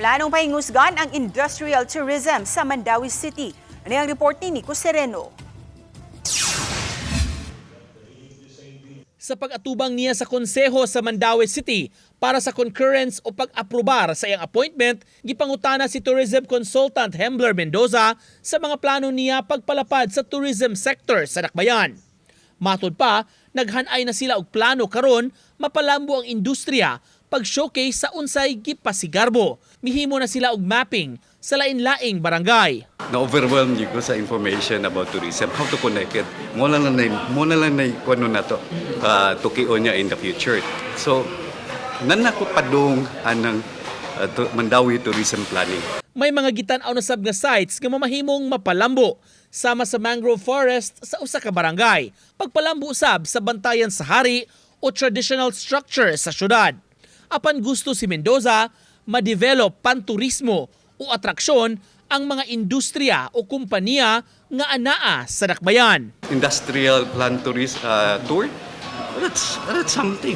Planong pahingusgan ang industrial tourism sa Mandawi City. Ano ang report ni Nico Sereno? Sa pag-atubang niya sa konseho sa Mandawi City para sa concurrence o pag-aprobar sa iyang appointment, gipangutana si tourism consultant Hembler Mendoza sa mga plano niya pagpalapad sa tourism sector sa Dakbayan. Matod pa, naghanay na sila og plano karon mapalambo ang industriya pag-showcase sa unsay gipasigarbo. Mihimo na sila og mapping sa lain-laing barangay. Na-overwhelmed ko sa information about tourism, how to connect it. Muna lang na kuno na to, tukion niya in the future. So, nanako padung anang Mandawi Tourism Planning. May mga gitan-aw na sab nga sites nga mamahimong mapalambo sama sa mangrove forest sa usa ka barangay. Pagpalambo usab sa bantayan sa hari o traditional structure sa syudad. Apan gusto si Mendoza, ma-develop panturismo o atraksyon ang mga industriya o kumpanya nga anaa sa Dakbayan. Industrial plan tour, that's something.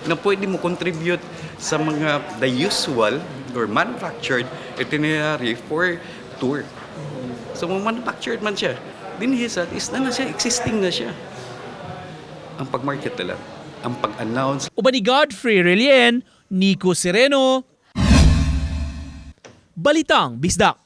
Na pwede mo contribute sa mga the usual or manufactured itinerary for tour. So manufactured man siya. Dinhisat is na siya, existing na siya. Ang pag-market na lang, ang pag-announce. Uban ni Godfrey Relien, Nico Sereno, Balitang Bisdak.